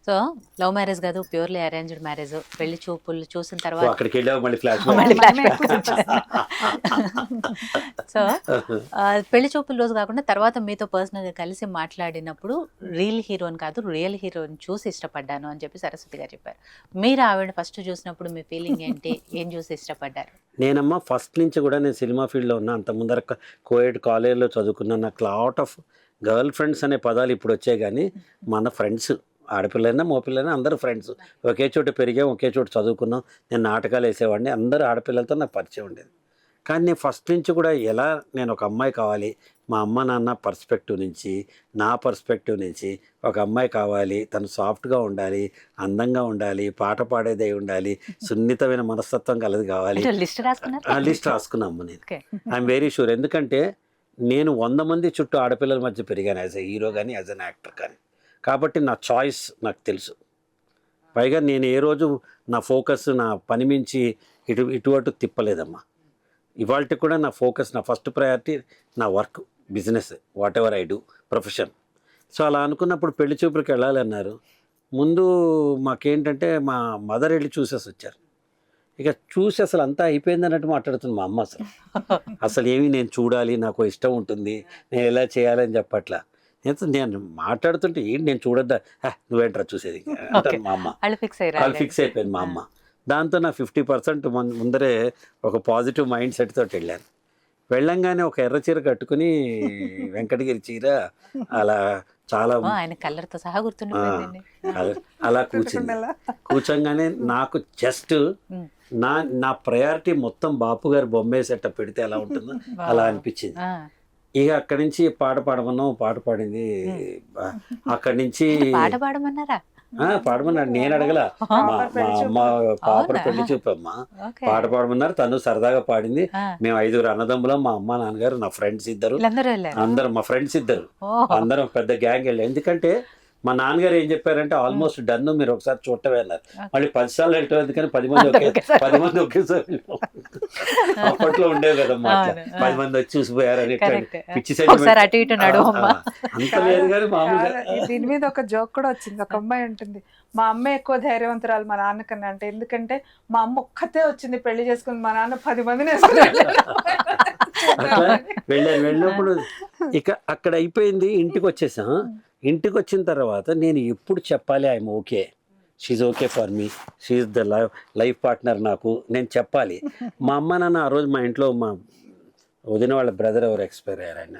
So love marriage కాదు, purely arranged marriage. పెళ్లి చూపులు చూసిన తర్వాత అక్కడికి వెళ్ళావు మళ్ళీ ఫ్లాష్ మళ్ళీ ఫ్లాష్ మనమే ఎక్కువ సో పెళ్లి చూపుల రోజు కాకుండా తర్వాత మీతో పర్సనల్గా కలిసి మాట్లాడినప్పుడు రియల్ హీరోని కాదు రియల్ హీరోని చూసి ఇష్టపడ్డాను అని చెప్పి సరస్వతి గారు చెప్పారు. మీరు ఆవిడ ఫస్ట్ చూసినప్పుడు మీ ఫీలింగ్ ఏంటి? ఏం చూసి ఇష్టపడ్డారు? నేనమ్మా ఫస్ట్ నుంచి కూడా నేను సినిమా ఫీల్డ్లో ఉన్నా. అంత ముందర కోఎడ్ కాలేజ్లో చదువుకున్నాను. నాకు లాట్ ఆఫ్ గర్ల్ ఫ్రెండ్స్ అనే పదాలు ఇప్పుడు వచ్చాయి, కానీ మన ఫ్రెండ్స్ ఆడపిల్లైనా మోపిల్లైనా అందరూ ఫ్రెండ్స్. ఒకే చోట పెరిగాం, ఒకే చోట చదువుకున్నాం. నేను నాటకాలు వేసేవాడిని, అందరూ ఆడపిల్లలతో నాకు పరిచయం ఉండేది. కానీ నేను ఫస్ట్ నుంచి కూడా ఎలా నేను ఒక అమ్మాయి కావాలి, మా అమ్మ నాన్న పర్స్పెక్టివ్ నుంచి, నా పర్స్పెక్టివ్ నుంచి ఒక అమ్మాయి కావాలి, తను సాఫ్ట్గా ఉండాలి, అందంగా ఉండాలి, పాట పాడేదై ఉండాలి, సున్నితమైన మనస్తత్వం కలది కావాలి. లిస్ట్ రాసుకున్నారు? లిస్ట్ రాసుకున్నాము. నేను ఐఎమ్ వెరీ షూర్. ఎందుకంటే నేను 100 మంది చుట్టూ ఆడపిల్లల మధ్య పెరిగాను, యాజ్ ఎ హీరో కానీ యాజ్ అన్ యాక్టర్ కానీ. కాబట్టి నా చాయిస్ నాకు తెలుసు. పైగా నేను ఏ రోజు నా ఫోకస్ నా పని మించి ఇటు తిప్పలేదమ్మా. ఇవాళ కూడా నా ఫోకస్, నా ఫస్ట్ ప్రయారిటీ నా work, business, what ever I do, profession. So అలా అనుకున్నప్పుడు పెళ్లి చూపులకు వెళ్ళాలన్నారు. ముందు మాకేంటంటే మా మదర్ వెళ్ళి చూసేసి వచ్చారు. ఇక చూసి అసలు అంతా అయిపోయింది అన్నట్టు మాట్లాడుతుంది మా అమ్మ. అసలు ఏమి నేను చూడాలి, నాకు ఇష్టం ఉంటుంది, నేను ఎలా చేయాలని చెప్పట్లా. నేను మాట్లాడుతుంటే ఏంటి నేను చూడద్దా, నువ్వేంట్రా చూసేది అంటారు మా అమ్మ. వాళ్ళు ఫిక్స్ అయిపోయింది మా అమ్మ. దాంతో నా 50% ముందరే ఒక పాజిటివ్ మైండ్ సెట్ తోటి వెళ్ళాను. వెళ్ళంగానే ఒక ఎర్ర చీర కట్టుకుని వెంకటగిరి చీర అలా చాలా కలర్తో సహా గుర్తుండి అలా కూర్చోగానే నాకు జస్ట్ నా ప్రయారిటీ మొత్తం బాపు గారు బొమ్మే సెటప్ పెడితే ఎలా ఉంటుందో అలా అనిపించింది. ఇక అక్కడి నుంచి పాట పాడమన్నాం, పాట పాడింది. అక్కడి నుంచి పాట పాడమన్నారా? పాడమన్నాడు, నేను అడగల. మా అమ్మ పాపడ పెళ్లి చూపమ్మా పాట పాడమన్నారు. తను సరదాగా పాడింది. మేము 5 అన్నదమ్ములం, మా అమ్మ నాన్నగారు, నా ఫ్రెండ్స్ ఇద్దరు, అందరం మా ఫ్రెండ్స్ ఇద్దరు, అందరం పెద్ద గ్యాంగ్ వెళ్ళాం. ఎందుకంటే మా నాన్నగారు ఏం చెప్పారంటే ఆల్మోస్ట్ డన్, మీరు ఒకసారి చూడటమే అన్నారు. మళ్ళీ 10 సార్లు వెళ్ళటం ఎందుకని 10 మంది ఒకేసారి అప్పట్లో ఉండేవి కదమ్మా, 10 మంది వచ్చి చూసిపోయారని పిచ్చి అంత లేదు. కానీ మామూలుగా దీని మీద ఒక జోక్ కూడా వచ్చింది. ఒక అమ్మాయి ఉంటుంది, మా అమ్మ ఎక్కువ ధైర్యవంతురాలు మా నాన్నకన్నా. అంటే ఎందుకంటే మా అమ్మ ఒక్కతే వచ్చింది పెళ్లి చేసుకుని, మా నాన్న 10 మందిని అట్లా వెళ్ళినప్పుడు ఇక అక్కడ అయిపోయింది. ఇంటికి వచ్చేసాం. ఇంటికి వచ్చిన తర్వాత నేను ఎప్పుడు చెప్పాలి I'm okay, she okay for me, she the life partner నాకు, నేను చెప్పాలి. మా అమ్మ నాన్న ఆ రోజు మా ఇంట్లో మా వదిన వాళ్ళ బ్రదర్ ఎవరు ఎక్స్పైర్ అయ్యారు. ఆయన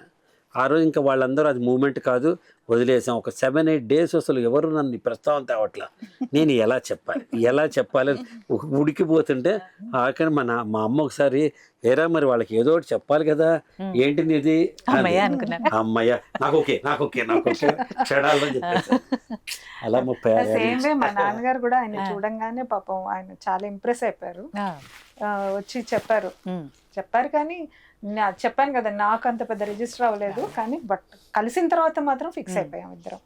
ఆ రోజు ఇంకా వాళ్ళందరూ అది మూమెంట్ కాదు, వదిలేసాం. ఒక 7-8 డేస్ అసలు ఎవరు నన్ను ప్రస్తావన తేవట్లా. నేను ఎలా చెప్పాలి ఉడికిపోతుంటే ఆఖరి మా అమ్మ ఒకసారి, ఏరా మరి వాళ్ళకి ఏదో ఒకటి చెప్పాలి కదా, ఏంటి ఇది అమ్మయ్య నాకు ఓకే క్షణాల్లో చెప్పేసి అలా 30 మా నాన్నగారు కూడా ఆయన చూడంగానే పాపం ఆయన చాలా ఇంప్రెస్ అయిపోయారు. వచ్చి చెప్పారు కానీ చెప్పాను కదా, నాకు అంత పెద్ద రిజిస్టర్ అవ్వలేదు. కానీ బట్ కలిసిన తర్వాత మాత్రం ఫిక్స్ అయిపోయాం ఇద్దరం.